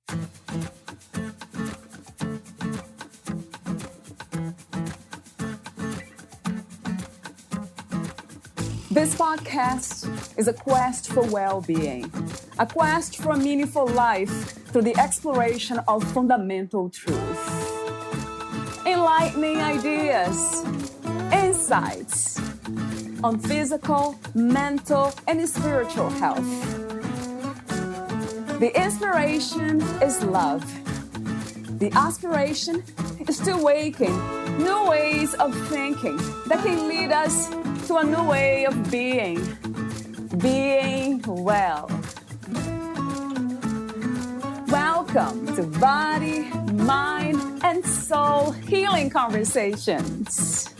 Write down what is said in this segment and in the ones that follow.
This podcast is a quest for well-being, a quest for a meaningful life through the exploration of fundamental truth. Enlightening ideas, insights on physical, mental, and spiritual health. The inspiration is love. The aspiration is to awaken new ways of thinking that can lead us to a new way of being well. Welcome to Body, Mind, and Soul Healing Conversations.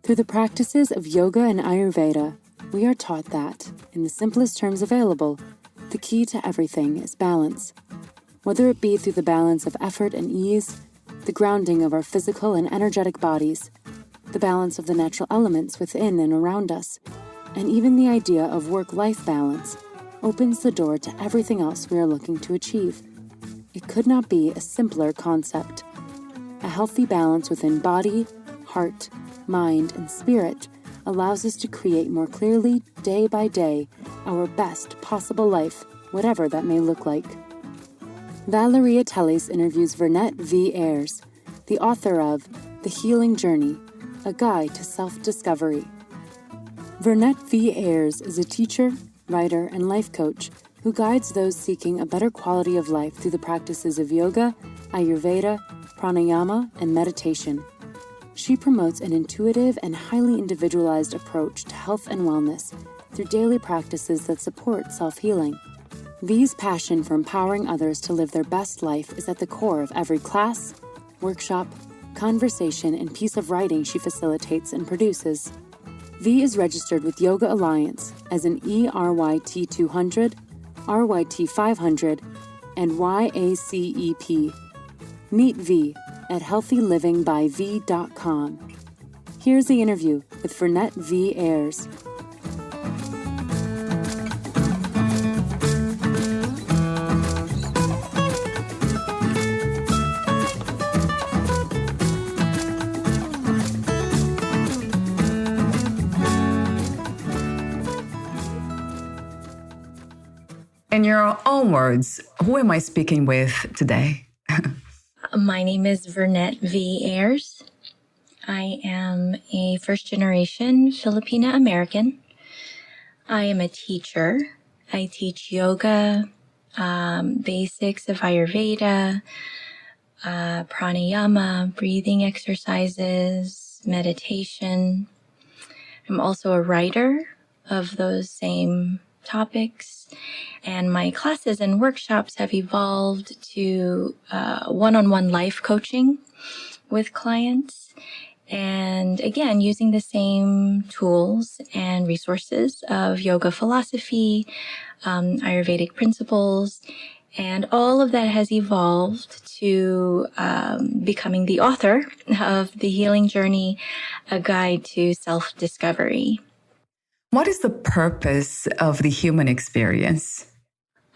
Through the practices of Yoga and Ayurveda, we are taught that, in the simplest terms available, the key to everything is balance. Whether it be through the balance of effort and ease, the grounding of our physical and energetic bodies, the balance of the natural elements within and around us, and even the idea of work-life balance opens the door to everything else we are looking to achieve. It could not be a simpler concept. A healthy balance within body, heart, mind, and spirit allows us to create more clearly, day by day, our best possible life, whatever that may look like. Valeria Teles interviews Vernette V. Ayers, the author of The Healing Journey, a Guide to Self-Discovery. Vernette V. Ayers is a teacher, writer, and life coach who guides those seeking a better quality of life through the practices of yoga, Ayurveda, Pranayama, and meditation. She promotes an intuitive and highly individualized approach to health and wellness through daily practices that support self-healing. V's passion for empowering others to live their best life is at the core of every class, workshop, conversation, and piece of writing she facilitates and produces. V is registered with Yoga Alliance as an ERYT 200, RYT 500, and YACEP. Meet V at healthylivingbyv.com. Here's the interview with Vernette V. Ayers. In your own words, who am I speaking with today? My name is Vernette V. Ayers. I am a first-generation Filipina American. I am a teacher. I teach yoga, basics of Ayurveda, pranayama, breathing exercises, meditation. I'm also a writer of those same topics, and my classes and workshops have evolved to one-on-one life coaching with clients, and again, using the same tools and resources of yoga philosophy, Ayurvedic principles, and all of that has evolved to becoming the author of The Healing Journey, a Guide to Self-Discovery. What is the purpose of the human experience?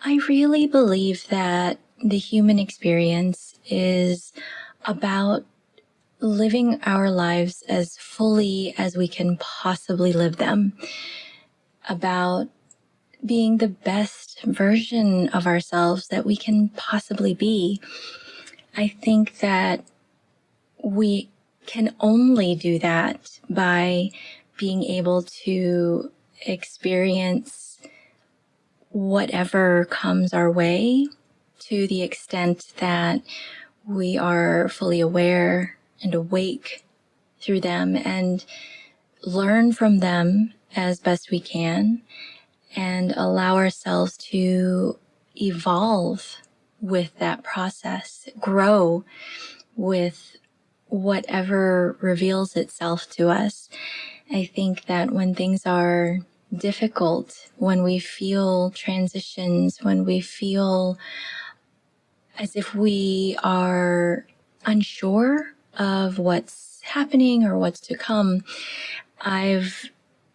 I really believe that the human experience is about living our lives as fully as we can possibly live them, about being the best version of ourselves that we can possibly be. I think that we can only do that by being able to experience whatever comes our way to the extent that we are fully aware and awake through them and learn from them as best we can and allow ourselves to evolve with that process, grow with whatever reveals itself to us. I think that when things are difficult, when we feel transitions, when we feel as if we are unsure of what's happening or what's to come, I've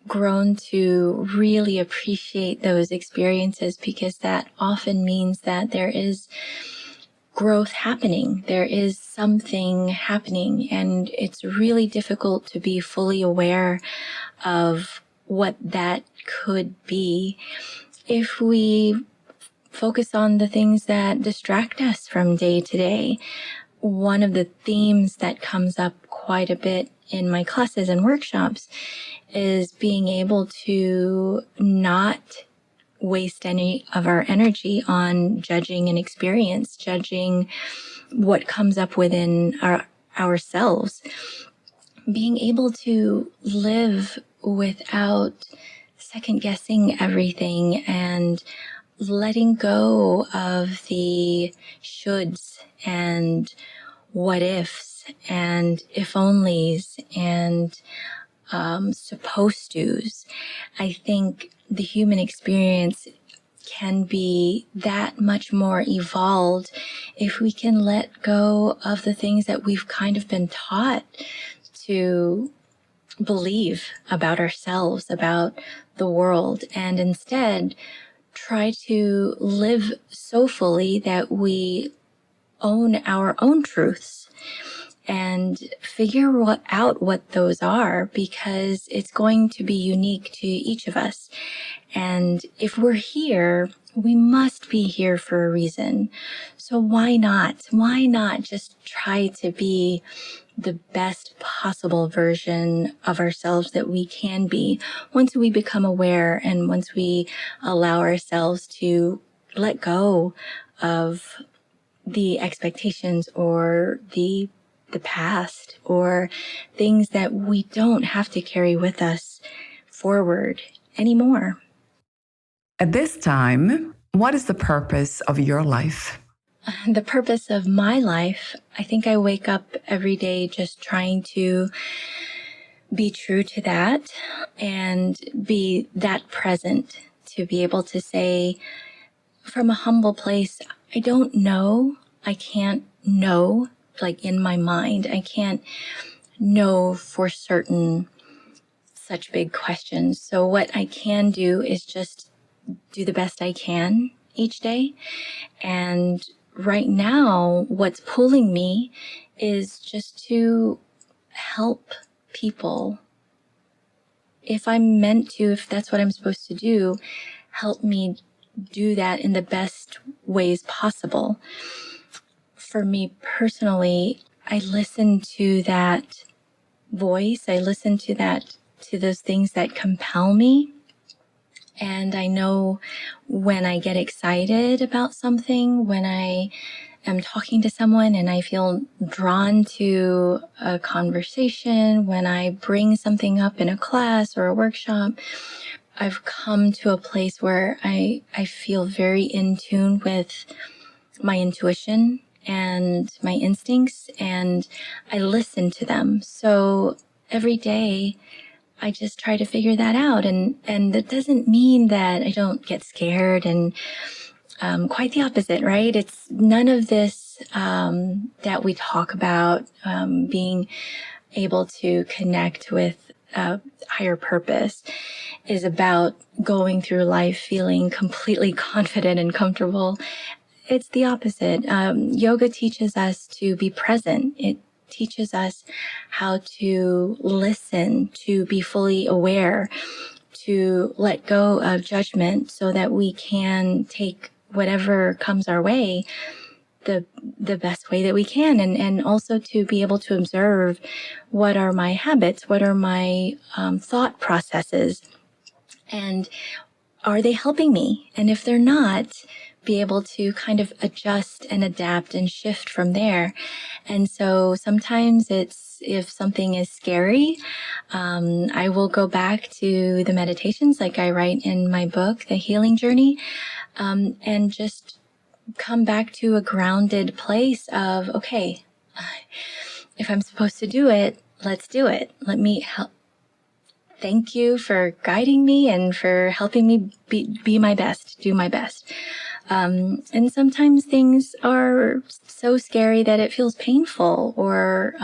grown to really appreciate those experiences, because that often means that there is growth happening. There is something happening, and it's really difficult to be fully aware of what that could be if we focus on the things that distract us from day to day. One of the themes that comes up quite a bit in my classes and workshops is being able to not waste any of our energy on judging an experience, judging what comes up within ourselves. Being able to live without second guessing everything and letting go of the shoulds and what ifs and if onlys and supposed to's. I think the human experience can be that much more evolved if we can let go of the things that we've kind of been taught to believe about ourselves, about the world, and instead try to live so fully that we own our own truths and figure out what those are, because it's going to be unique to each of us. And if we're here, we must be here for a reason. So why not? Why not just try to be the best possible version of ourselves that we can be once we become aware and once we allow ourselves to let go of the expectations or the past or things that we don't have to carry with us forward anymore. At this time, what is the purpose of your life? The purpose of my life, I think I wake up every day just trying to be true to that and be that present, to be able to say from a humble place, I don't know, I can't know, like in my mind, I can't know for certain such big questions. So what I can do is just do the best I can each day. And right now, what's pulling me is just to help people. If I'm meant to, if that's what I'm supposed to do, help me do that in the best ways possible. For me personally, I listen to that voice. I listen to those things that compel me. And I know when I get excited about something, when I am talking to someone and I feel drawn to a conversation, when I bring something up in a class or a workshop, I've come to a place where I feel very in tune with my intuition and my instincts, and I listen to them. So every day I just try to figure that out. And that doesn't mean that I don't get scared, and quite the opposite, right? It's none of this that we talk about, being able to connect with a higher purpose is about going through life feeling completely confident and comfortable. It's the opposite. Yoga teaches us to be present. It teaches us how to listen, to be fully aware, to let go of judgment so that we can take whatever comes our way the best way that we can, and also to be able to observe what are my habits, what are my thought processes, and are they helping me? And if they're not, be able to kind of adjust and adapt and shift from there. And so sometimes if something is scary, I will go back to the meditations like I write in my book, The Healing Journey, and just come back to a grounded place of, okay, if I'm supposed to do it, let's do it. Let me help. Thank you for guiding me and for helping me be my best, do my best. And sometimes things are so scary that it feels painful, or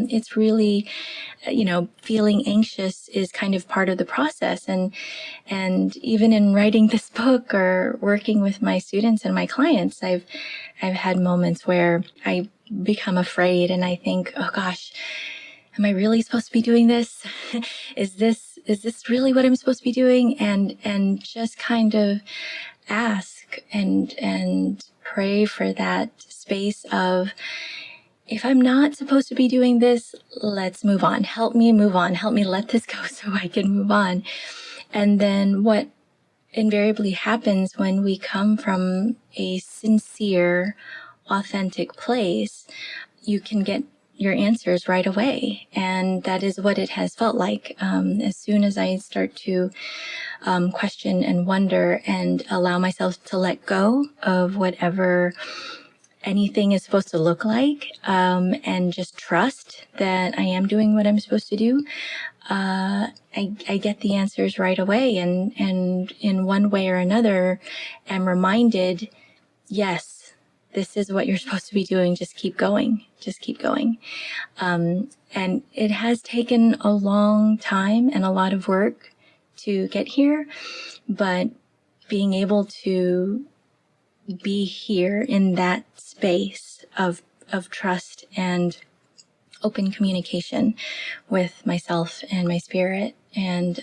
it's really, feeling anxious is kind of part of the process. And even in writing this book or working with my students and my clients, I've had moments where I become afraid and I think, oh gosh, am I really supposed to be doing this? Is this really what I'm supposed to be doing? And just kind of ask and pray for that space of, if I'm not supposed to be doing this, let's move on. Help me move on. Help me let this go so I can move on. And then what invariably happens when we come from a sincere, authentic place, you can get your answers right away. And that is what it has felt like. As soon as I start to question and wonder and allow myself to let go of whatever anything is supposed to look like, and just trust that I am doing what I'm supposed to do, I get the answers right away. And in one way or another, am reminded, yes, this is what you're supposed to be doing. Just keep going. Just keep going. And it has taken a long time and a lot of work to get here, but being able to be here in that space of trust and open communication with myself and my spirit, and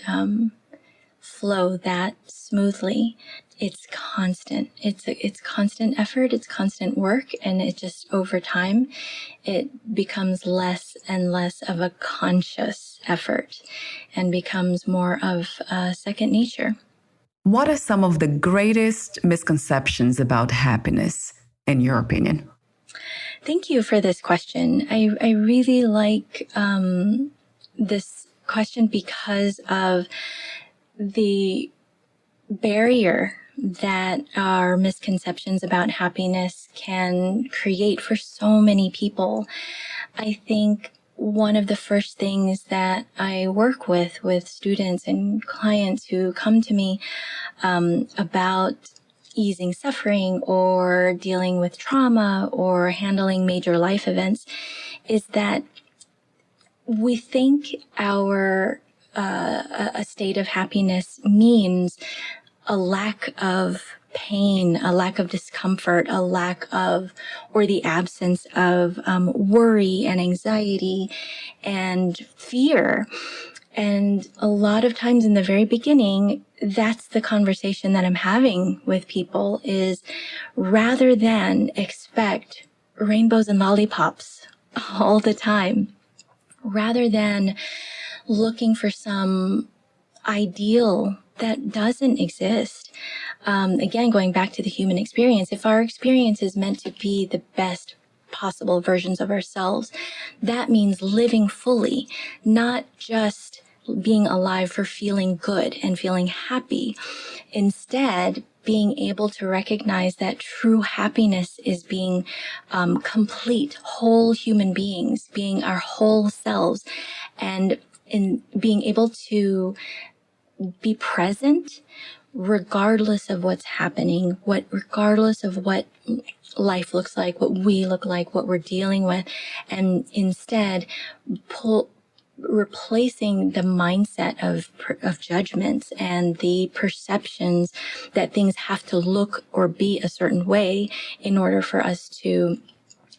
flow that smoothly. It's constant. It's constant effort. It's constant work. And it just, over time, it becomes less and less of a conscious effort and becomes more of second nature. What are some of the greatest misconceptions about happiness, in your opinion? Thank you for this question. I really like this question because of the barrier that our misconceptions about happiness can create for so many people. I think one of the first things that I work with students and clients who come to me about easing suffering or dealing with trauma or handling major life events is that we think our a state of happiness means a lack of pain, a lack of discomfort, a lack of, or the absence of worry and anxiety and fear. And a lot of times in the very beginning, that's the conversation that I'm having with people, is rather than expect rainbows and lollipops all the time, rather than looking for some ideal that doesn't exist. Again, going back to the human experience, if our experience is meant to be the best possible versions of ourselves, that means living fully, not just being alive for feeling good and feeling happy. Instead, being able to recognize that true happiness is being complete, whole human beings, being our whole selves, and in being able to be present regardless of what's happening, regardless of what life looks like, what we look like, what we're dealing with, and instead replacing the mindset of judgments and the perceptions that things have to look or be a certain way in order for us to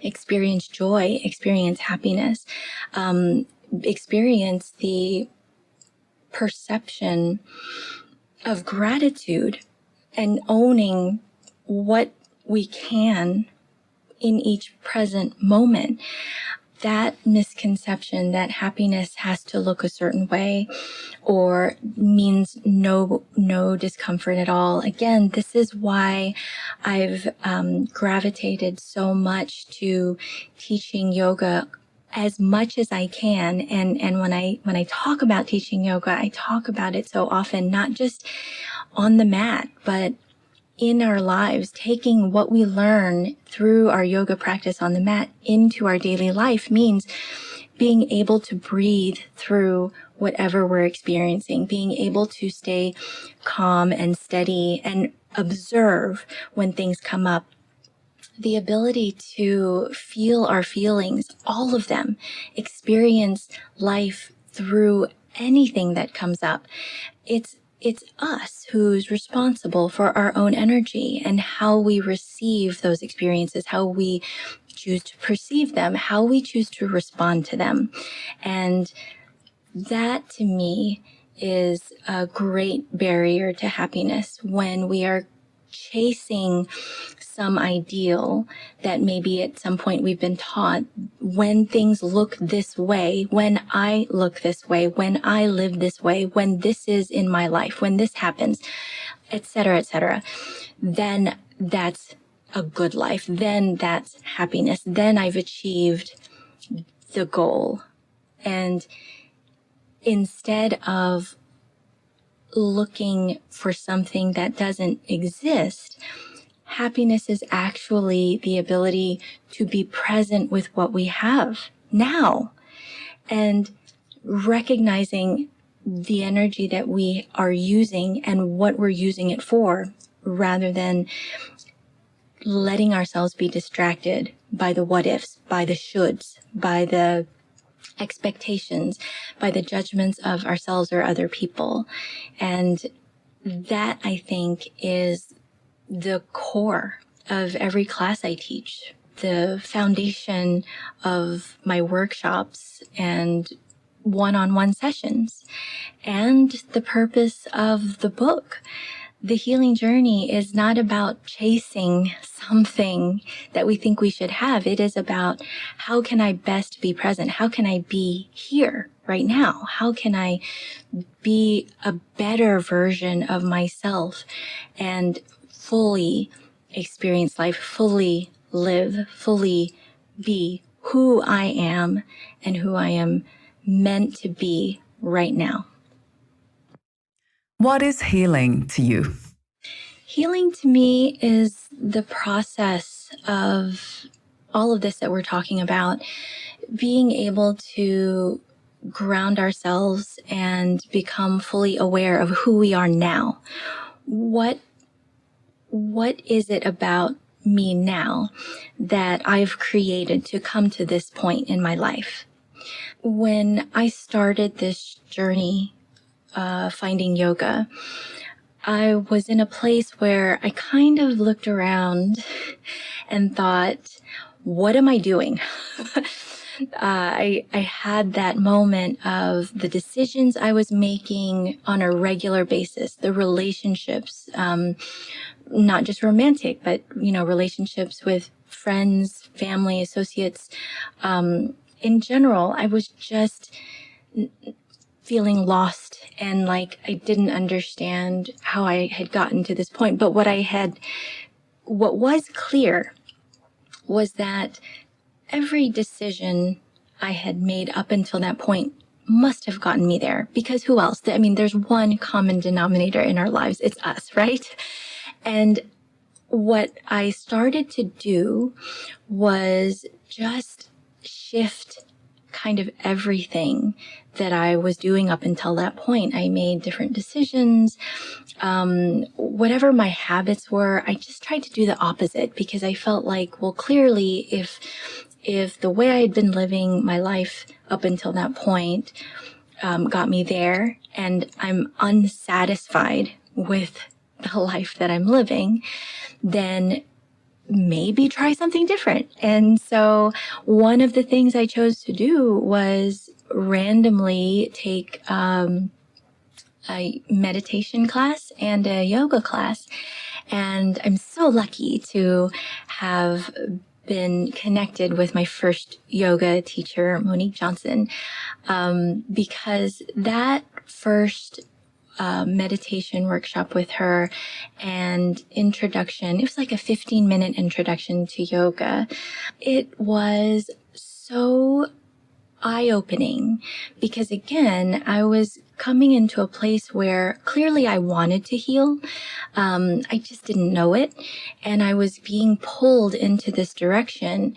experience joy, experience happiness, experience the perception of gratitude and owning what we can in each present moment. That misconception that happiness has to look a certain way or means no discomfort at all. Again, this is why I've gravitated so much to teaching yoga as much as I can. And when I talk about teaching yoga, I talk about it so often, not just on the mat, but in our lives, taking what we learn through our yoga practice on the mat into our daily life means being able to breathe through whatever we're experiencing, being able to stay calm and steady and observe when things come up, the ability to feel our feelings, all of them, experience life through anything that comes up. It's us who's responsible for our own energy and how we receive those experiences, how we choose to perceive them, how we choose to respond to them. And that to me is a great barrier to happiness when we are chasing some ideal that maybe at some point we've been taught, when things look this way, when I look this way, when I live this way, when this is in my life, when this happens, etc., then that's a good life. Then that's happiness. Then I've achieved the goal. And instead of looking for something that doesn't exist, happiness is actually the ability to be present with what we have now and recognizing the energy that we are using and what we're using it for, rather than letting ourselves be distracted by the what ifs, by the shoulds, by the expectations, by the judgments of ourselves or other people. And that, I think, is the core of every class I teach, the foundation of my workshops and one-on-one sessions, and the purpose of the book. The healing journey is not about chasing something that we think we should have. It is about, how can I best be present? How can I be here right now? How can I be a better version of myself and fully experience life, fully live, fully be who I am and who I am meant to be right now. What is healing to you? Healing to me is the process of all of this that we're talking about, being able to ground ourselves and become fully aware of who we are now. What is it about me now that I've created to come to this point in my life? When I started this journey, finding yoga, I was in a place where I kind of looked around and thought, what am I doing? I had that moment of the decisions I was making on a regular basis, the relationships, not just romantic, but, relationships with friends, family, associates. In general, I was just feeling lost and like I didn't understand how I had gotten to this point. But what was clear was that every decision I had made up until that point must have gotten me there, because who else? I mean, there's one common denominator in our lives. It's us, right? And what I started to do was just shift kind of everything that I was doing up until that point. I made different decisions. Whatever my habits were, I just tried to do the opposite, because I felt like, well, clearly if the way I had been living my life up until that point got me there, and I'm unsatisfied with the life that I'm living, then maybe try something different. And so one of the things I chose to do was randomly take a meditation class and a yoga class. And I'm so lucky to have been connected with my first yoga teacher, Monique Johnson, because that first meditation workshop with her and introduction, it was like a 15-minute introduction to yoga. It was so eye-opening, because again, I was coming into a place where clearly I wanted to heal. I just didn't know it. And I was being pulled into this direction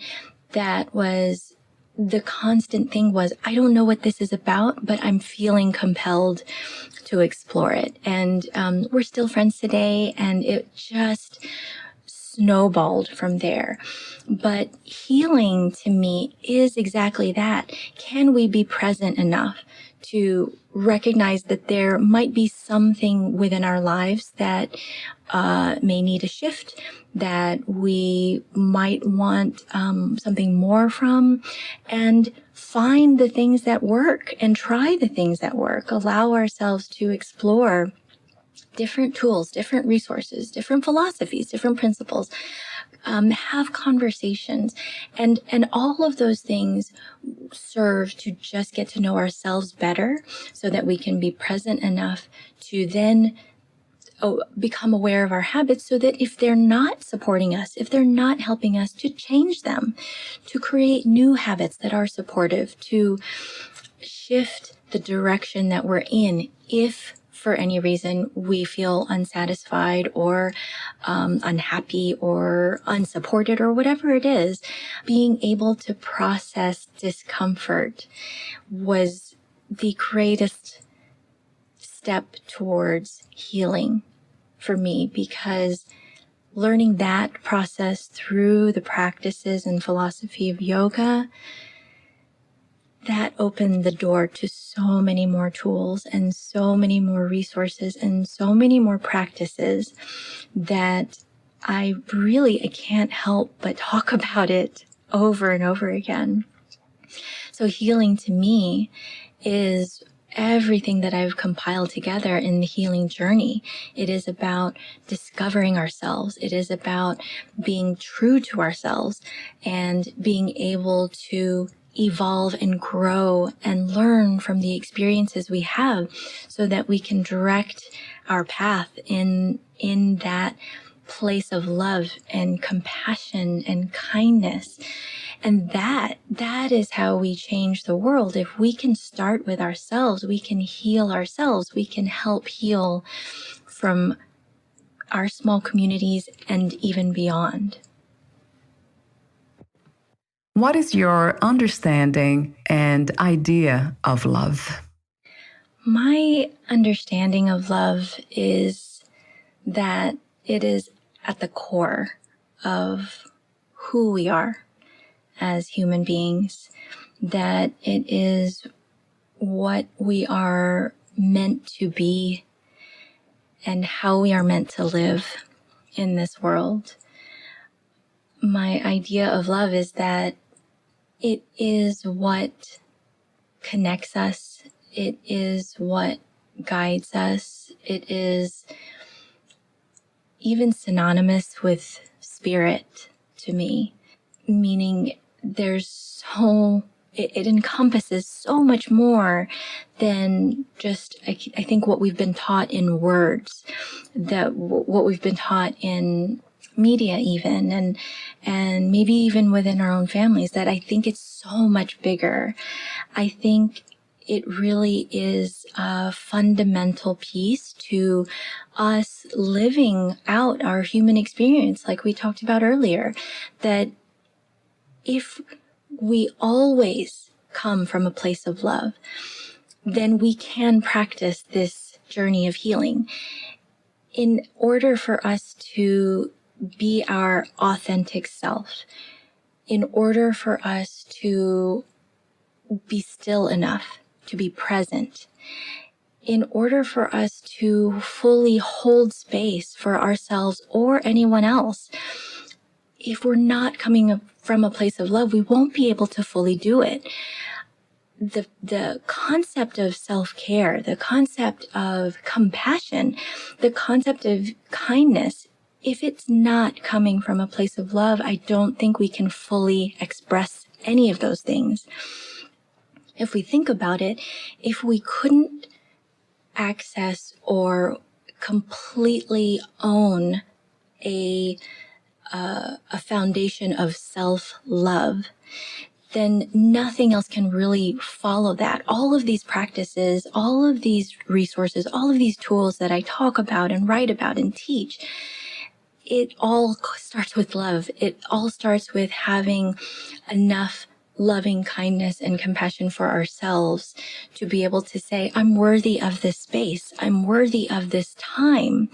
that was the constant thing was, I don't know what this is about, but I'm feeling compelled to explore it. And we're still friends today, and it just snowballed from there. But healing to me is exactly that. Can we be present enough to recognize that there might be something within our lives that may need a shift, that we might want something more from, and find the things that work and try the things that work. Allow ourselves to explore different tools, different resources, different philosophies, different principles, have conversations, and all of those things serve to just get to know ourselves better so that we can be present enough to then become aware of our habits, so that if they're not supporting us, if they're not helping us, to change them, to create new habits that are supportive, to shift the direction that we're in if for any reason we feel unsatisfied or unhappy or unsupported or whatever it is. Being able to process discomfort was the greatest step towards healing for me, because learning that process through the practices and philosophy of yoga, that opened the door to so many more tools and so many more resources and so many more practices that I can't help but talk about it over and over again. So healing to me is everything that I've compiled together in the healing journey. It is about discovering ourselves. It is about being true to ourselves and being able to evolve and grow and learn from the experiences we have, so that we can direct our path in that place of love and compassion and kindness. And that is how we change the world. If we can start with ourselves, we can heal ourselves. We can help heal from our small communities and even beyond. What is your understanding and idea of love? My understanding of love is that it is at the core of who we are as human beings, that it is what we are meant to be and how we are meant to live in this world. My idea of love is that it is what connects us. It is what guides us. It is even synonymous with spirit to me, meaning it encompasses so much more than just, I think, what we've been taught in words, that what we've been taught in media even, and maybe even within our own families, that I think it's so much bigger. I think it really is a fundamental piece to us living out our human experience, like we talked about earlier, that if we always come from a place of love, then we can practice this journey of healing. In order for us to be our authentic self, in order for us to be still enough to be present, in order for us to fully hold space for ourselves or anyone else, if we're not coming from a place of love, we won't be able to fully do it. The concept of self-care, the concept of compassion, the concept of kindness, if it's not coming from a place of love, I don't think we can fully express any of those things. If we think about it, if we couldn't access or completely own a foundation of self-love, then nothing else can really follow that. All of these practices, all of these resources, all of these tools that I talk about and write about and teach, it all starts with love. It all starts with having enough loving kindness and compassion for ourselves to be able to say, I'm worthy of this space. I'm worthy of this time.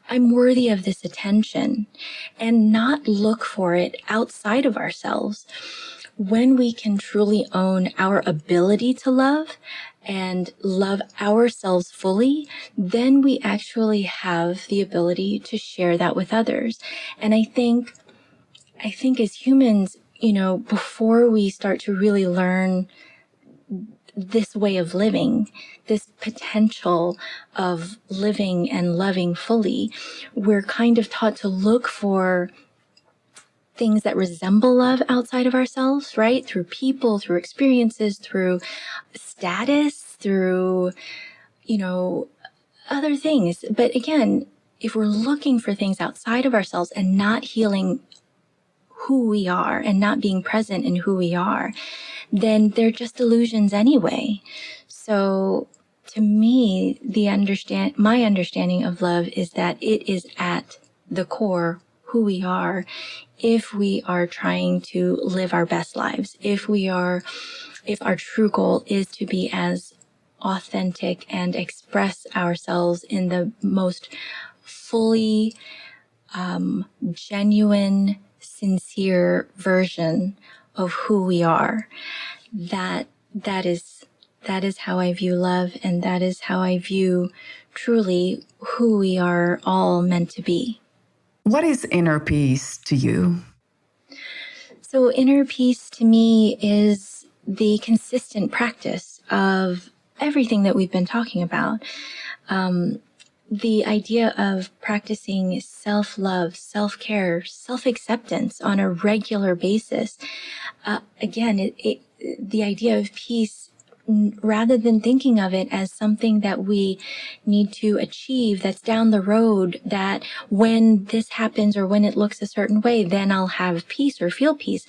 I'm worthy of this attention, and not look for it outside of ourselves. When we can truly own our ability to love and love ourselves fully, then we actually have the ability to share that with others. And I think as humans, before we start to really learn this way of living, this potential of living and loving fully, we're kind of taught to look for things that resemble love outside of ourselves, right? Through people, through experiences, through status, through, other things. But again, if we're looking for things outside of ourselves and not healing who we are and not being present in who we are, then they're just illusions anyway. So to me, my understanding of love is that it is at the core who we are if we are trying to live our best lives, if our true goal is to be as authentic and express ourselves in the most fully genuine, sincere version of who we are. That is how I view love, and that is how I view truly who we are all meant to be. What is inner peace to you? So inner peace to me is the consistent practice of everything that we've been talking about. The idea of practicing self-love, self-care, self-acceptance on a regular basis. Again, the idea of peace, rather than thinking of it as something that we need to achieve that's down the road, that when this happens or when it looks a certain way, then I'll have peace or feel peace.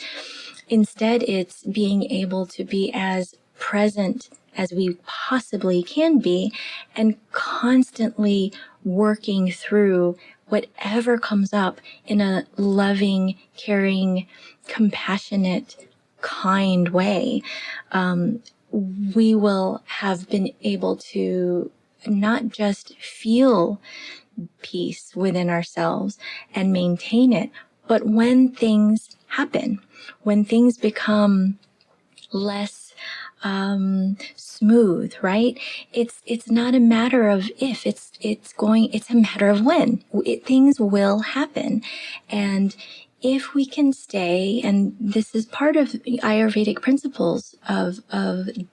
Instead, it's being able to be as present as we possibly can be, and constantly working through whatever comes up in a loving, caring, compassionate, kind way. We will have been able to not just feel peace within ourselves and maintain it, but when things happen, when things become less smooth, right? It's not a matter of if, it's a matter of when. Things will happen. And if we can stay, and this is part of Ayurvedic principles of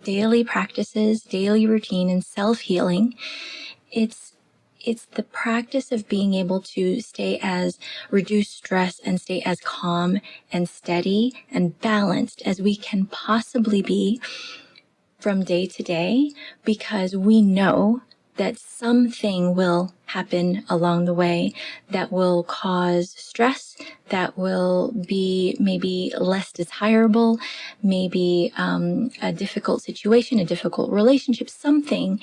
daily practices, daily routine, and self-healing, it's the practice of being able to stay as reduce stress and stay as calm and steady and balanced as we can possibly be from day to day, because we know that something will happen along the way that will cause stress, that will be maybe less desirable, maybe a difficult situation, a difficult relationship, something.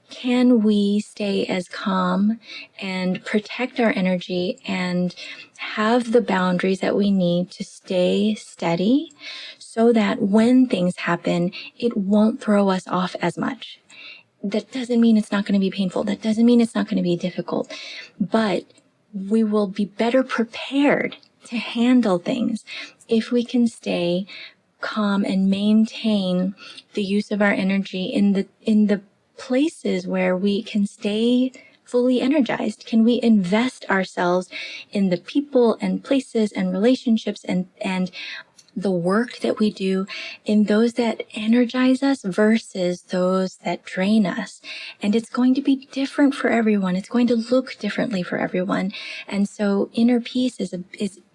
Can we stay as calm and protect our energy and have the boundaries that we need to stay steady so that when things happen, it won't throw us off as much? That doesn't mean it's not going to be painful. That doesn't mean it's not going to be difficult, but we will be better prepared to handle things if we can stay calm and maintain the use of our energy in the places where we can stay fully energized. Can we invest ourselves in the people and places and relationships and the work that we do in those that energize us versus those that drain us? And it's going to be different for everyone. It's going to look differently for everyone. And so inner peace is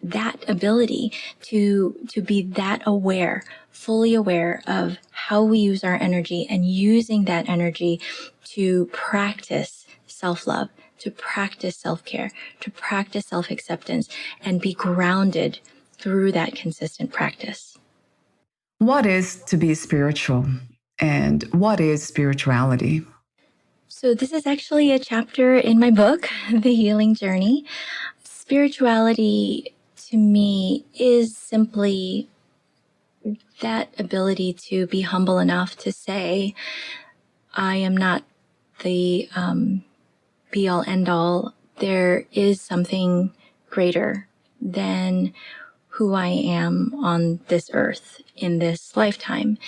that ability to be that aware, fully aware of how we use our energy, and using that energy to practice self-love, to practice self-care, to practice self-acceptance, and be grounded through that consistent practice. What is to be spiritual, and what is spirituality? So this is actually a chapter in my book, The Healing Journey. Spirituality to me is simply that ability to be humble enough to say, I am not the be all end all. There is something greater than who I am on this earth in this lifetime.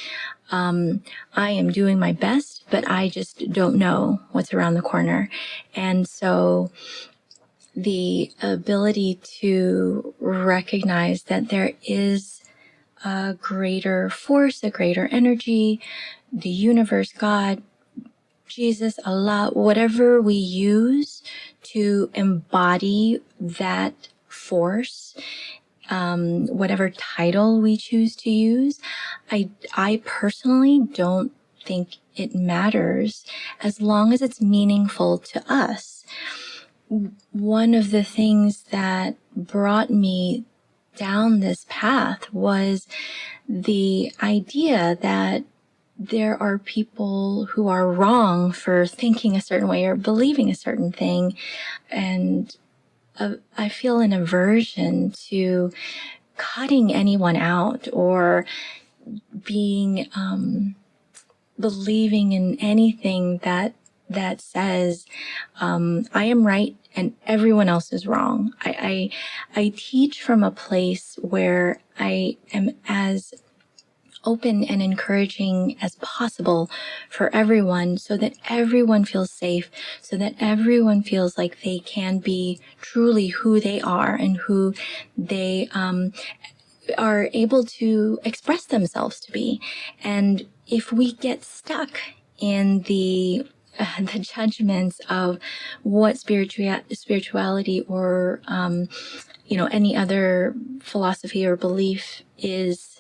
I am doing my best, but I just don't know what's around the corner. And so the ability to recognize that there is a greater force, a greater energy, the universe, God, Jesus, Allah, whatever we use to embody that force, whatever title we choose to use, I personally don't think it matters as long as it's meaningful to us. One of the things that brought me down this path was the idea that there are people who are wrong for thinking a certain way or believing a certain thing. And I feel an aversion to cutting anyone out or being, believing in anything that says, I am right and everyone else is wrong. I teach from a place where I am as open and encouraging as possible for everyone so that everyone feels safe, so that everyone feels like they can be truly who they are and who they are able to express themselves to be. And if we get stuck in the judgments of what spirituality or any other philosophy or belief is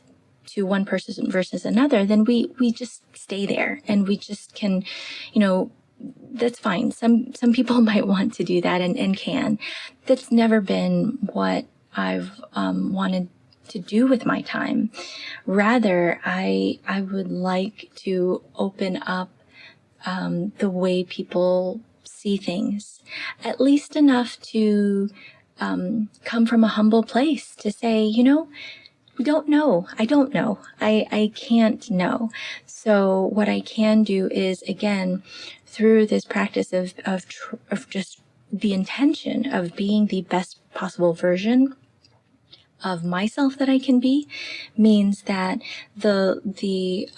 to one person versus another, then we just stay there and we just can, that's fine. Some people might want to do that and can. That's never been what I've wanted to do with my time. Rather, I would like to open up the way people see things, at least enough to come from a humble place to say, we don't know. I don't know. I can't know. So what I can do is, again, through this practice of just the intention of being the best possible version of myself that I can be, means that the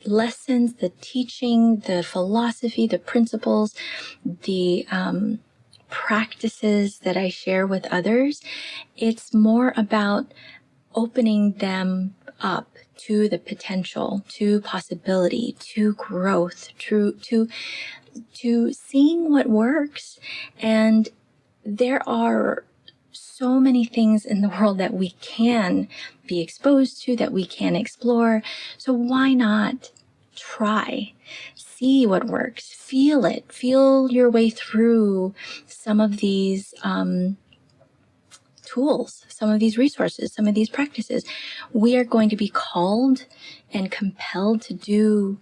lessons, the teaching, the philosophy, the principles, the practices that I share with others, it's more about opening them up to the potential, to possibility, to growth, to seeing what works. And there are so many things in the world that we can be exposed to, that we can explore. So why not try? See what works, feel it, feel your way through some of these tools, some of these resources, some of these practices. We are going to be called and compelled to do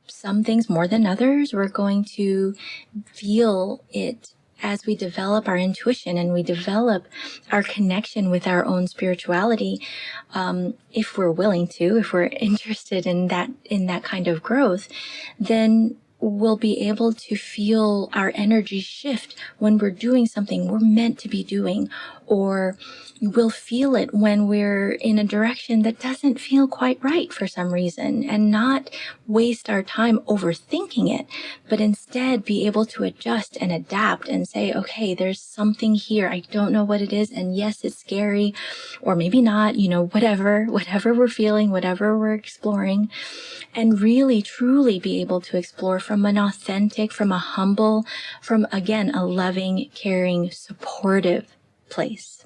some things more than others. We're going to feel it as we develop our intuition and we develop our connection with our own spirituality. If we're willing to, if we're interested in that kind of growth, then we'll be able to feel our energy shift when we're doing something we're meant to be doing, or we'll feel it when we're in a direction that doesn't feel quite right for some reason, and not waste our time overthinking it, but instead be able to adjust and adapt and say, okay, there's something here. I don't know what it is. And yes, it's scary, or maybe not, whatever we're feeling, whatever we're exploring, and really truly be able to explore from an authentic, from a humble, from, again, a loving, caring, supportive place.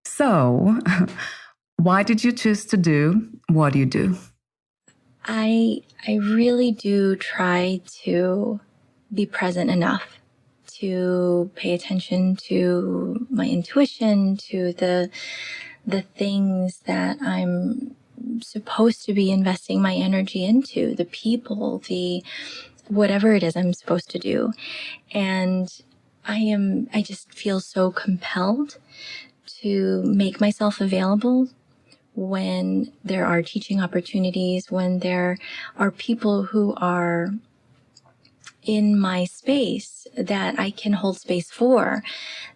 So, why did you choose to do what you do? I really do try to be present enough to pay attention to my intuition, to the things that I'm supposed to be investing my energy into, the people, the whatever it is I'm supposed to do. And I just feel so compelled to make myself available when there are teaching opportunities, when there are people who are in my space that I can hold space for,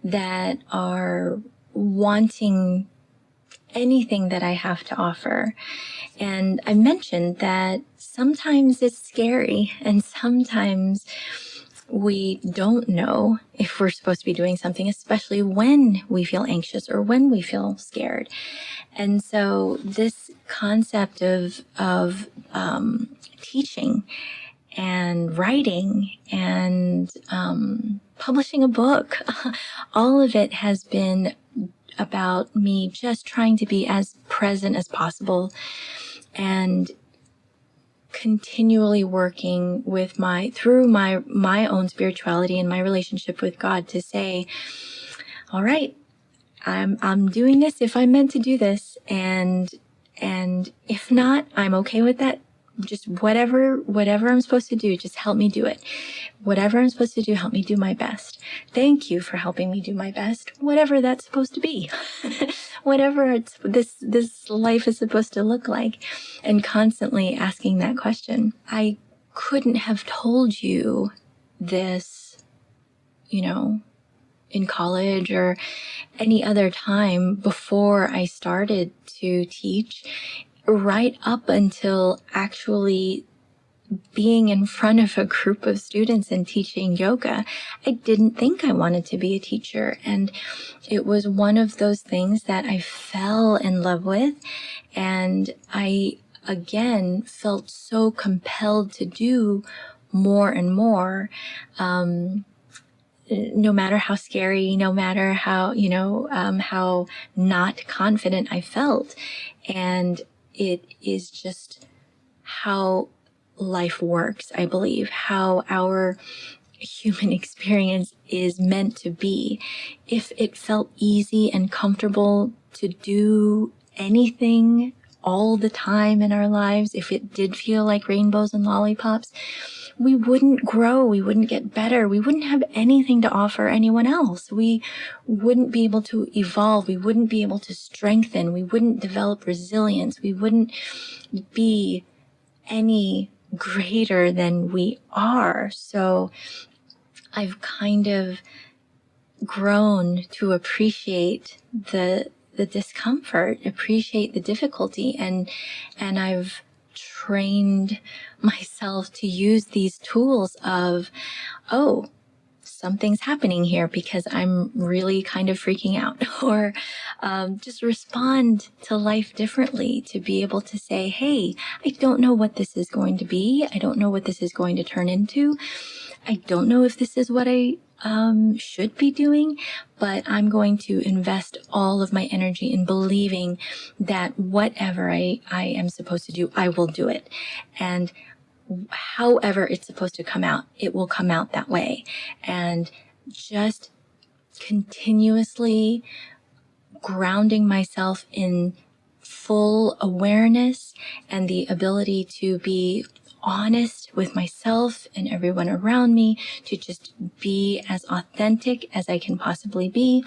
that are wanting anything that I have to offer. And I mentioned that sometimes it's scary, and sometimes we don't know if we're supposed to be doing something, especially when we feel anxious or when we feel scared. And so this concept of teaching and writing and publishing a book, all of it has been about me just trying to be as present as possible and continually working with through my own spirituality and my relationship with God to say, all right, I'm doing this if I'm meant to do this, and if not, I'm okay with that. Just whatever I'm supposed to do, just help me do it. Whatever I'm supposed to do, help me do my best. Thank you for helping me do my best, whatever that's supposed to be. Whatever this life is supposed to look like, and constantly asking that question. I couldn't have told you this, in college or any other time before I started to teach, right up until actually being in front of a group of students and teaching yoga. I didn't think I wanted to be a teacher. And it was one of those things that I fell in love with. And I, again, felt so compelled to do more and more. No matter how scary, no matter how, how not confident I felt. And it is just how life works, I believe, how our human experience is meant to be. If it felt easy and comfortable to do anything all the time in our lives, if it did feel like rainbows and lollipops, we wouldn't grow, we wouldn't get better, we wouldn't have anything to offer anyone else. We wouldn't be able to evolve, we wouldn't be able to strengthen, we wouldn't develop resilience, we wouldn't be any greater than we are. So I've kind of grown to appreciate the discomfort, appreciate the difficulty, and I've trained myself to use these tools of, oh, something's happening here because I'm really kind of freaking out, or just respond to life differently, to be able to say, hey, I don't know what this is going to be. I don't know what this is going to turn into. I don't know if this is what I should be doing, but I'm going to invest all of my energy in believing that whatever I am supposed to do, I will do it. And however it's supposed to come out, it will come out that way. And just continuously grounding myself in full awareness and the ability to be honest with myself and everyone around me, to just be as authentic as I can possibly be.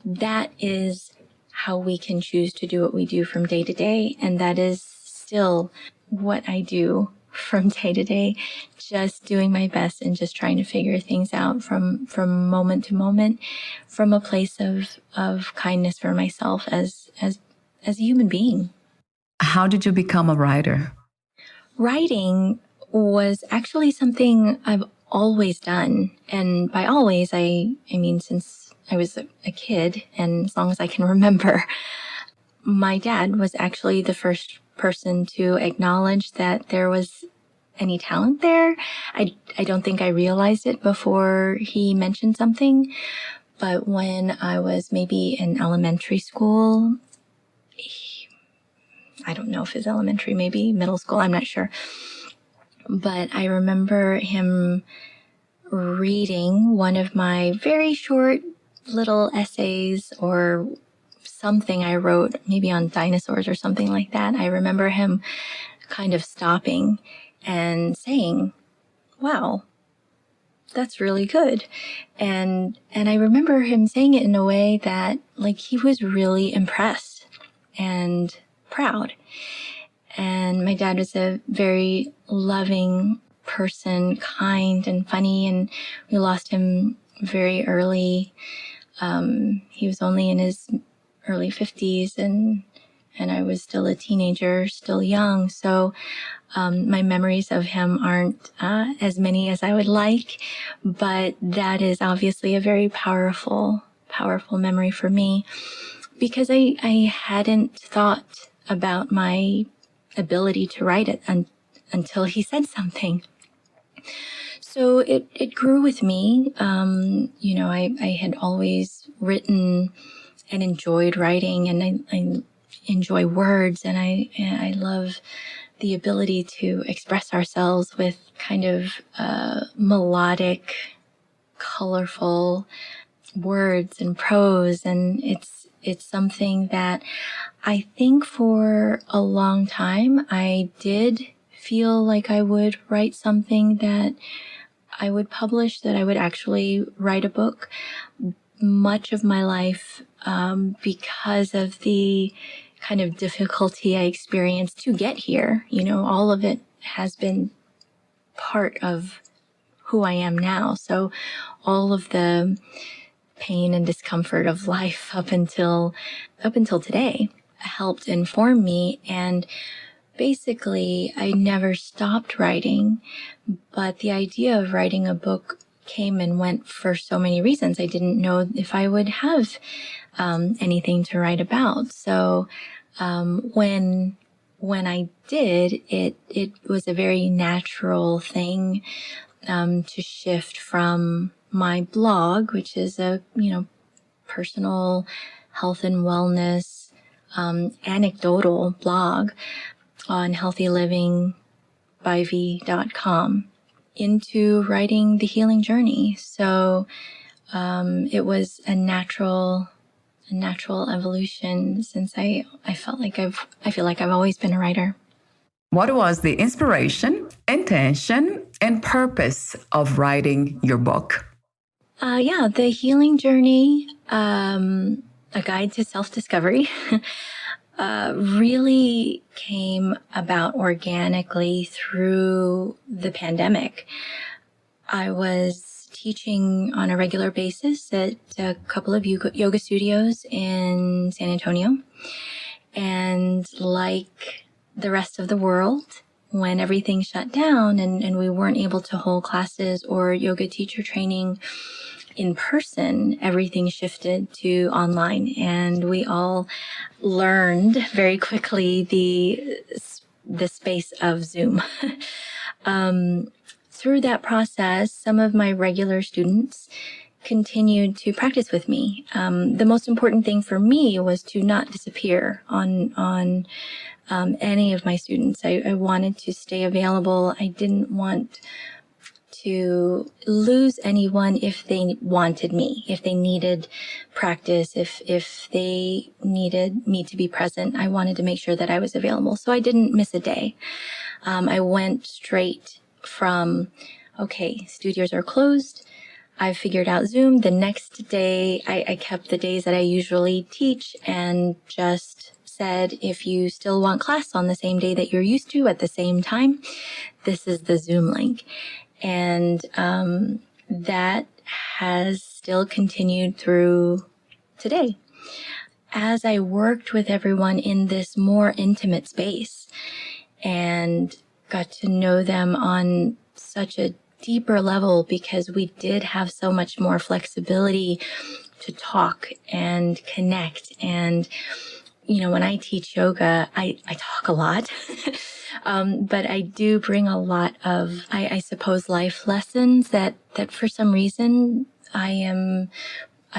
That is how we can choose to do what we do from day to day. And that is still what I do from day to day, just doing my best and just trying to figure things out from moment to moment, from a place of kindness for myself as a human being. How did you become a writer? Writing was actually something I've always done. And by always, I mean since I was a kid, and as long as I can remember. My dad was actually the first person to acknowledge that there was any talent there. I don't think I realized it before he mentioned something. But when I was maybe in elementary school, I don't know if it's elementary, maybe middle school, I'm not sure. But I remember him reading one of my very short little essays or something I wrote, maybe on dinosaurs or something like that. I remember him kind of stopping and saying, wow, that's really good. And I remember him saying it in a way that, like, he was really impressed. And proud. And my dad was a very loving person, kind and funny, and we lost him very early. He was only in his early 50s, and I was still a teenager, still young. So my memories of him aren't as many as I would like, but that is obviously a very powerful memory for me, because I hadn't thought about my ability to write it until he said something. So it grew with me. I had always written and enjoyed writing, and I enjoy words, and I love the ability to express ourselves with kind of melodic, colorful words and prose. And it's something that I think for a long time I did feel like I would write something that I would publish, that I would actually write a book. Much of my life, because of the kind of difficulty I experienced to get here, all of it has been part of who I am now. So all of the pain and discomfort of life up until today helped inform me. And basically, I never stopped writing, but the idea of writing a book came and went for so many reasons. I didn't know if I would have anything to write about. So when I did, it was a very natural thing to shift from my blog, which is a personal health and wellness anecdotal blog on healthylivingbyv.com, into writing The Healing Journey. So it was a natural evolution, since I feel like I've always been a writer. What was the inspiration, intention, and purpose of writing your book? The Healing Journey, a guide to self-discovery, really came about organically through the pandemic. I was teaching on a regular basis at a couple of yoga studios in San Antonio. And like the rest of the world, when everything shut down and we weren't able to hold classes or yoga teacher training in person, everything shifted to online, and we all learned very quickly the space of Zoom. Through that process, some of my regular students continued to practice with me. The most important thing for me was to not disappear on any of my students. I wanted to stay available. I didn't want to lose anyone if they wanted me, if they needed practice, if they needed me to be present. I wanted to make sure that I was available. So I didn't miss a day. I went straight from, okay, studios are closed. I figured out Zoom. The next day, I kept the days that I usually teach and just said, if you still want class on the same day that you're used to at the same time, this is the Zoom link. And that has still continued through today. As I worked with everyone in this more intimate space and got to know them on such a deeper level, because we did have so much more flexibility to talk and connect. And, when I teach yoga, I talk a lot. But I do bring a lot of, I suppose, life lessons that for some reason I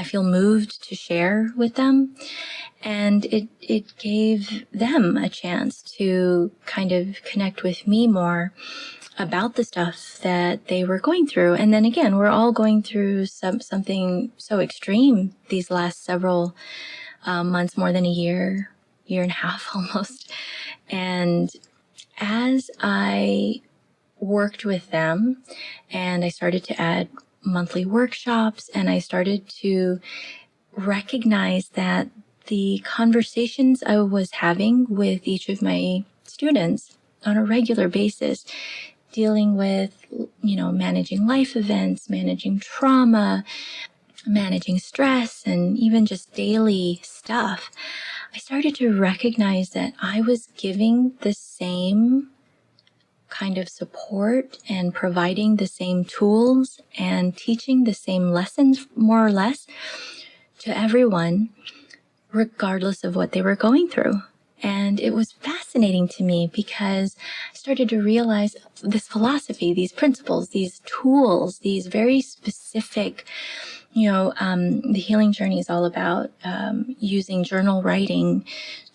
feel moved to share with them. And it gave them a chance to kind of connect with me more about the stuff that they were going through. And then again, we're all going through something so extreme these last several months, more than a year and a half almost. And as I worked with them and I started to add monthly workshops, and I started to recognize that the conversations I was having with each of my students on a regular basis, dealing with, managing life events, managing trauma, managing stress, and even just daily stuff, I started to recognize that I was giving the same kind of support and providing the same tools and teaching the same lessons, more or less, to everyone, regardless of what they were going through. And it was fascinating to me because I started to realize this philosophy, these principles, these tools, these very specific, the healing journey is all about using journal writing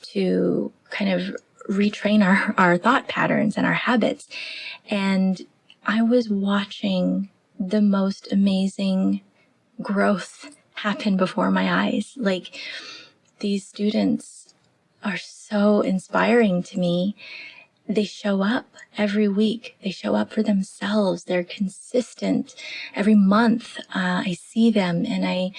to kind of retrain our thought patterns and our habits. And I was watching the most amazing growth happen before my eyes. Like, these students are so inspiring to me. They show up every week. They show up for themselves. They're consistent. Every month, I see them, and I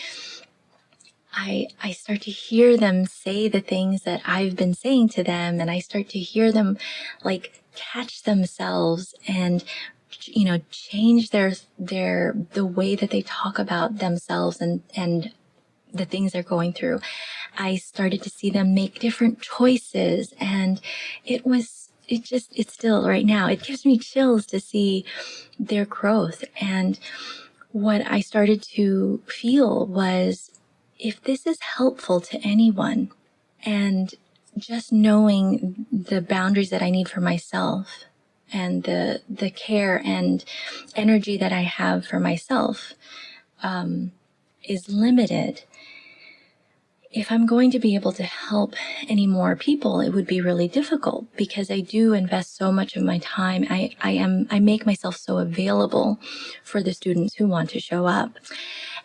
start to hear them say the things that I've been saying to them, and I start to hear them like catch themselves and, change the way that they talk about themselves and the things they're going through. I started to see them make different choices, and it's still right now, it gives me chills to see their growth. And what I started to feel was, if this is helpful to anyone, and just knowing the boundaries that I need for myself and the care and energy that I have for myself is limited, if I'm going to be able to help any more people, it would be really difficult, because I do invest so much of my time. I make myself so available for the students who want to show up.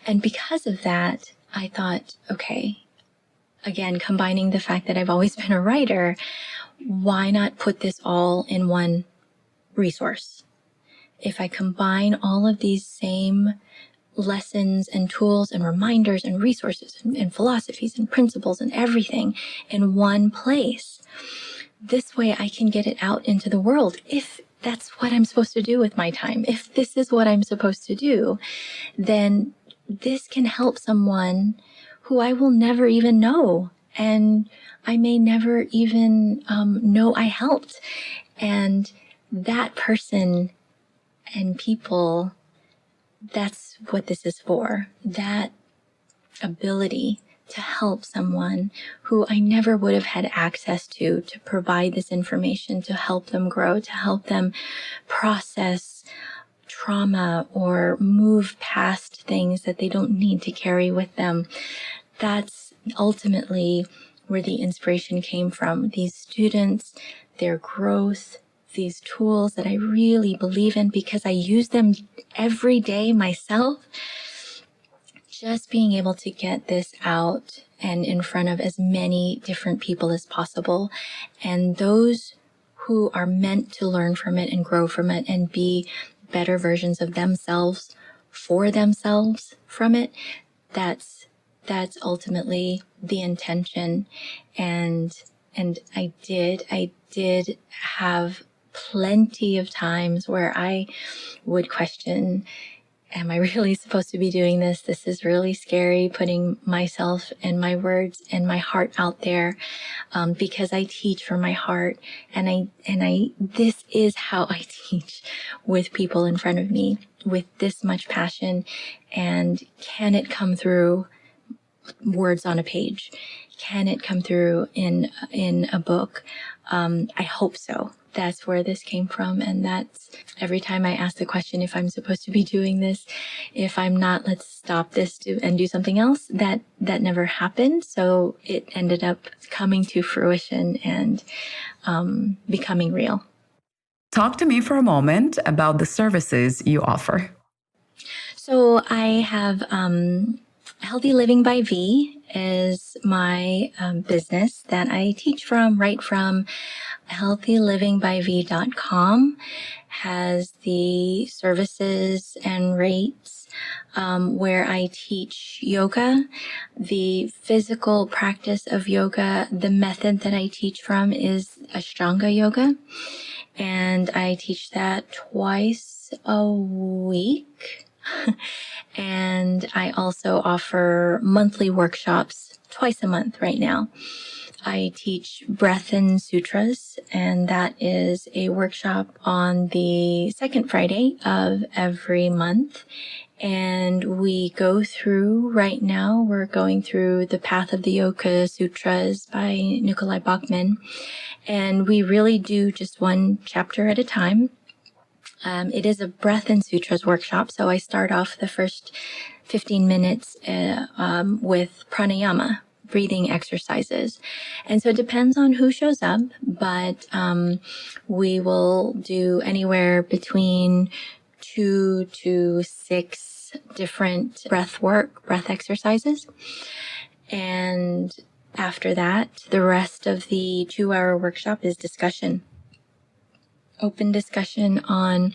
And because of that, I thought, okay, again, combining the fact that I've always been a writer, why not put this all in one resource? If I combine all of these same lessons and tools and reminders and resources and philosophies and principles and everything in one place, this way I can get it out into the world. If that's what I'm supposed to do with my time, if this is what I'm supposed to do, then this can help someone who I will never even know, and I may never even know I helped. And that person and people, that's what this is for. That ability to help someone who I never would have had access to provide this information, to help them grow, to help them process trauma or move past things that they don't need to carry with them. That's ultimately where the inspiration came from. These students, their growth, these tools that I really believe in because I use them every day myself. Just being able to get this out and in front of as many different people as possible, and those who are meant to learn from it and grow from it and be better versions of themselves for themselves from it, that's ultimately the intention. And I did have plenty of times where I would question, am I really supposed to be doing this? This is really scary, putting myself and my words and my heart out there, because I teach from my heart, and this is how I teach, with people in front of me with this much passion. And can it come through words on a page? Can it come through in a book? I hope so. That's where this came from. And that's every time I ask the question, if I'm supposed to be doing this, if I'm not, let's stop this and do something else. That never happened. So it ended up coming to fruition and becoming real. Talk to me for a moment about the services you offer. So I have Healthy Living by V is my business that I teach from, write from. HealthyLivingByV.com has the services and rates where I teach yoga, the physical practice of yoga. The method that I teach from is Ashtanga yoga, and I teach that twice a week. And I also offer monthly workshops twice a month right now. I teach breath and sutras, and that is a workshop on the second Friday of every month. And we go through, right now, we're going through the Path of the Yoga Sutras by Nikolai Bachman. And we really do just one chapter at a time. It is a breath and sutras workshop. So I start off the first 15 minutes with pranayama, breathing exercises. And so it depends on who shows up, but we will do anywhere between 2 to 6 different breath exercises. And after that, the rest of the 2-hour workshop is discussion. Open discussion on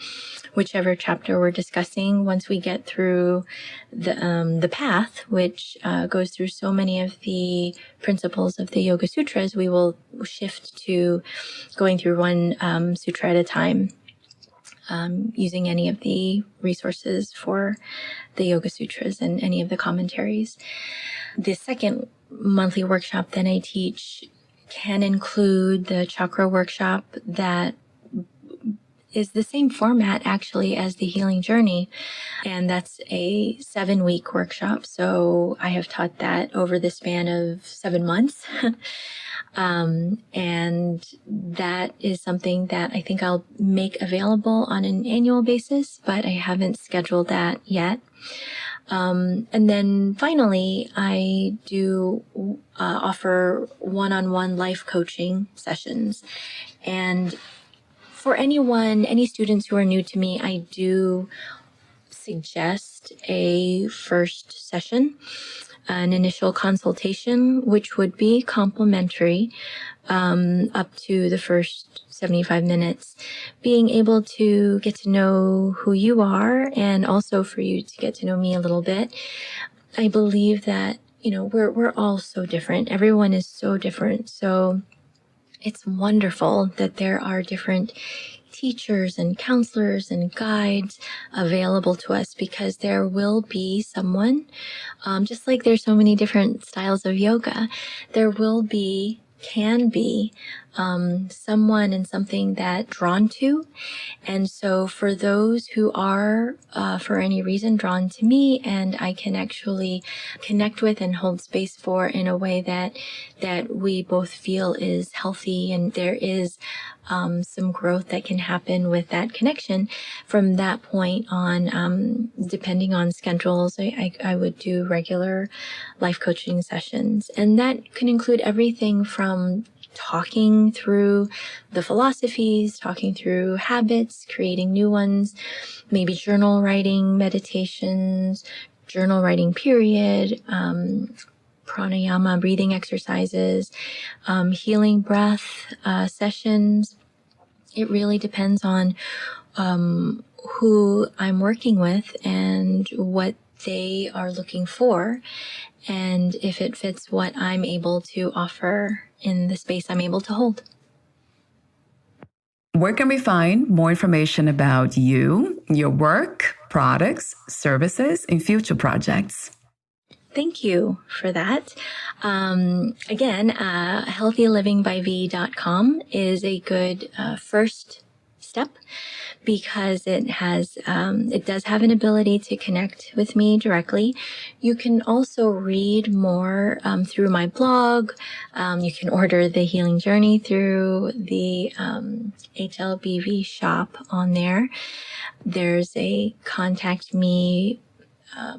whichever chapter we're discussing. Once we get through the path, which goes through so many of the principles of the Yoga Sutras, we will shift to going through one sutra at a time, using any of the resources for the Yoga Sutras and any of the commentaries. The second monthly workshop that I teach can include the chakra workshop that is the same format actually as the healing journey. And that's a 7-week workshop. So I have taught that over the span of 7 months. And that is something that I think I'll make available on an annual basis, but I haven't scheduled that yet. And then finally, I do offer one-on-one life coaching sessions. And for any students who are new to me, I do suggest a first session, an initial consultation, which would be complimentary, up to the first 75 minutes, being able to get to know who you are and also for you to get to know me a little bit. I believe that, we're all so different. Everyone is so different. So it's wonderful that there are different teachers and counselors and guides available to us, because there will be someone, just like there's so many different styles of yoga, there can be someone and something that drawn to. And so for those who are, for any reason, drawn to me and I can actually connect with and hold space for in a way that we both feel is healthy, and there is some growth that can happen with that connection, from that point on, depending on schedules, I would do regular life coaching sessions. And that can include everything from talking through the philosophies, talking through habits, creating new ones, maybe journal writing, meditations, journal writing period, pranayama, breathing exercises, healing breath sessions. It really depends on who I'm working with and what they are looking for, and if it fits what I'm able to offer in the space I'm able to hold. Where can we find more information about you, your work, products, services, and future projects? Thank you for that. Again, healthylivingbyv.com is a good first step, because it does have an ability to connect with me directly. You can also read more through my blog. You can order the Healing Journey through the HLBV shop on there. There's a contact me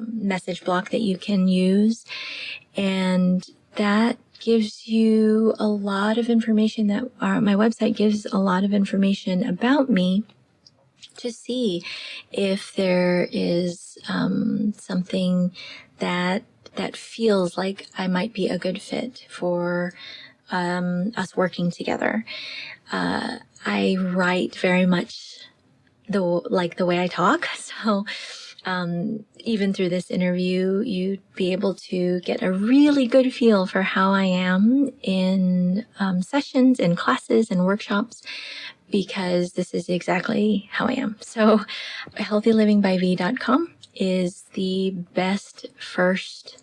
message block that you can use, and that gives you a lot of information my website gives a lot of information about me, to see if there is something that feels like I might be a good fit for us working together. I write very much the way I talk, so Even through this interview, you'd be able to get a really good feel for how I am in sessions and classes and workshops, because this is exactly how I am. So healthylivingbyv.com is the best first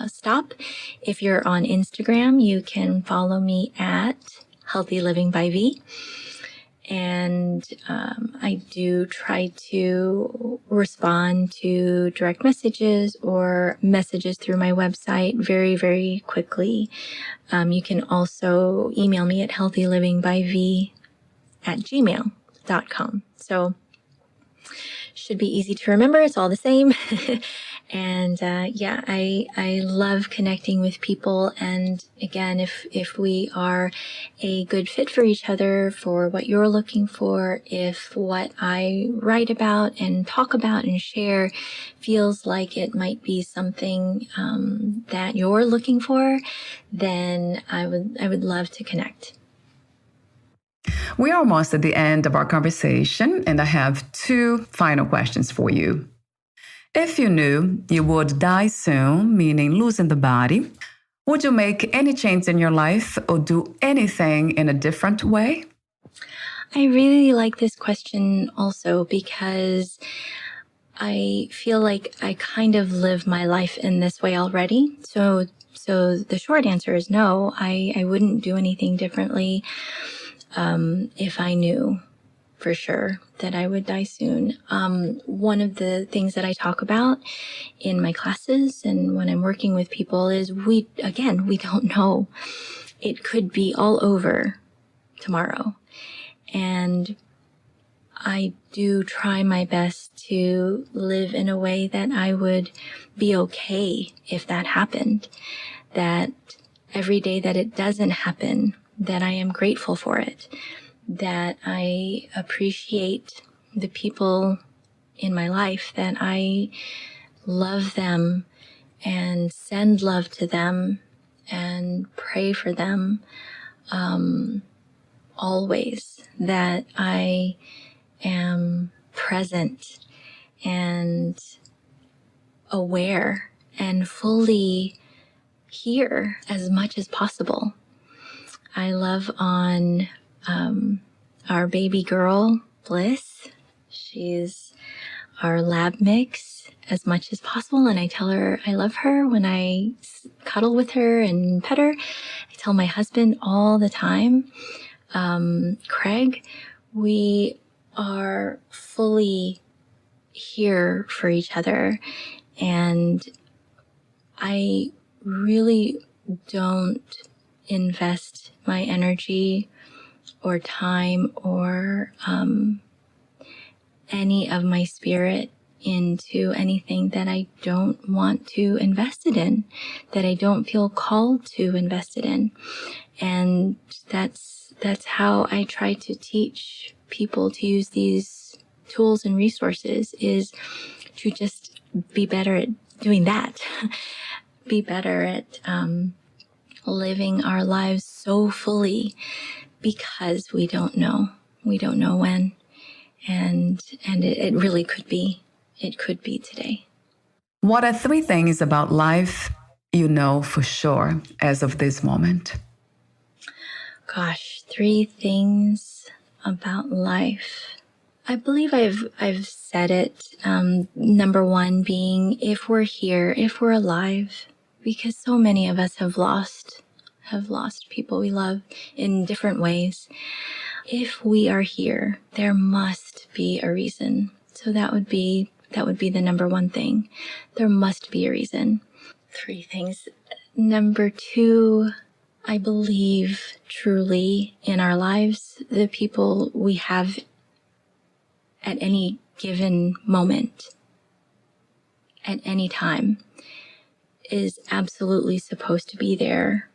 stop. If you're on Instagram, you can follow me at healthylivingbyv. And I do try to respond to direct messages or messages through my website very, very quickly. You can also email me at healthylivingbyv@gmail.com. So should be easy to remember. It's all the same. And I love connecting with people. And again, if we are a good fit for each other, for what you're looking for, if what I write about and talk about and share feels like it might be something that you're looking for, then I would love to connect. We're almost at the end of our conversation, and I have 2 final questions for you. If you knew you would die soon, meaning losing the body, would you make any change in your life or do anything in a different way? I really like this question also because I feel like I kind of live my life in this way already. So the short answer is no, I wouldn't do anything differently if I knew for sure that I would die soon. One of the things that I talk about in my classes and when I'm working with people is we don't know. It could be all over tomorrow. And I do try my best to live in a way that I would be okay if that happened. That every day that it doesn't happen, that I am grateful for it, that I appreciate the people in my life, that I love them and send love to them and pray for them always, that I am present and aware and fully here as much as possible. I love on our baby girl, Bliss. She's our lab mix as much as possible. And I tell her I love her when I cuddle with her and pet her. I tell my husband all the time, Craig, we are fully here for each other. And I really don't invest my energy or time or any of my spirit into anything that I don't want to invest it in, that I don't feel called to invest it in. And that's how I try to teach people to use these tools and resources, is to just be better at doing that. Be better at living our lives so fully, because we don't know. We don't know when. And it really could be. It could be today. What are 3 things about life you know for sure as of this moment? Gosh, 3 things about life. I believe I've said it. Number 1 being, if we're here, if we're alive, because so many of us have lost people we love in different ways. If we are here, there must be a reason. So that would be the number 1 thing. There must be a reason. 3 things. Number 2, I believe truly in our lives, the people we have at any given moment, at any time, is absolutely supposed to be there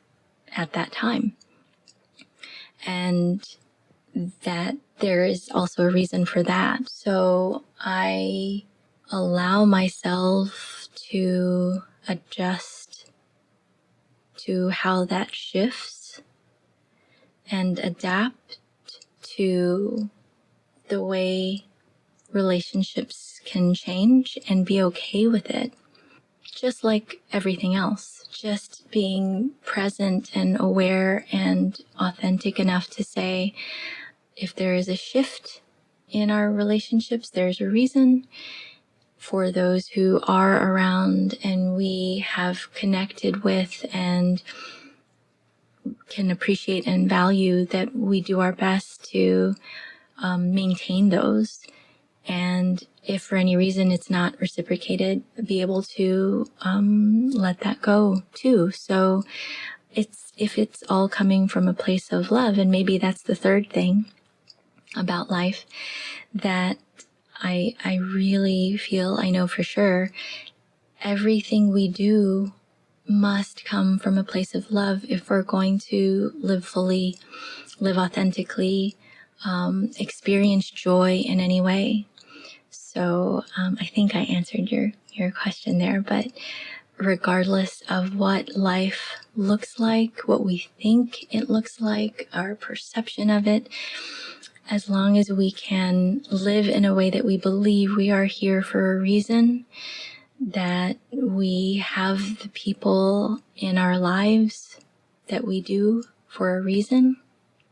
at that time. And that there is also a reason for that. So I allow myself to adjust to how that shifts and adapt to the way relationships can change and be okay with it. Just like everything else, just being present and aware and authentic enough to say, if there is a shift in our relationships, there's a reason. For those who are around and we have connected with and can appreciate and value, that we do our best to maintain those. And if for any reason it's not reciprocated, be able to let that go too. So if it's all coming from a place of love, and maybe that's the third thing about life that I really feel, I know for sure, everything we do must come from a place of love if we're going to live fully, live authentically, experience joy in any way. So I think I answered your question there, but regardless of what life looks like, what we think it looks like, our perception of it, as long as we can live in a way that we believe we are here for a reason, that we have the people in our lives that we do for a reason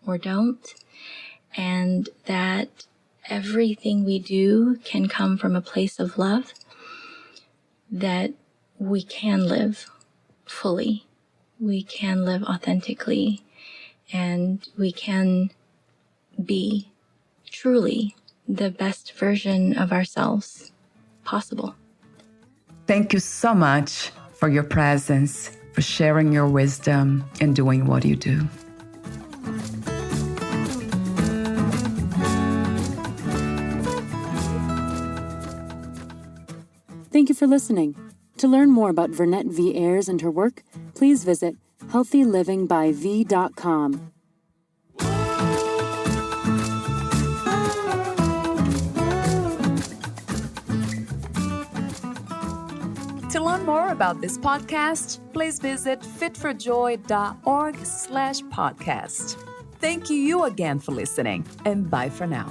or don't, and that everything we do can come from a place of love, that we can live fully, we can live authentically, and we can be truly the best version of ourselves possible. Thank you so much for your presence, for sharing your wisdom and doing what you do. Thank you for listening. To learn more about Vernette V. Ayers and her work, please visit healthylivingbyv.com. To learn more about this podcast, please visit fitforjoy.org/podcast. Thank you again for listening, and bye for now.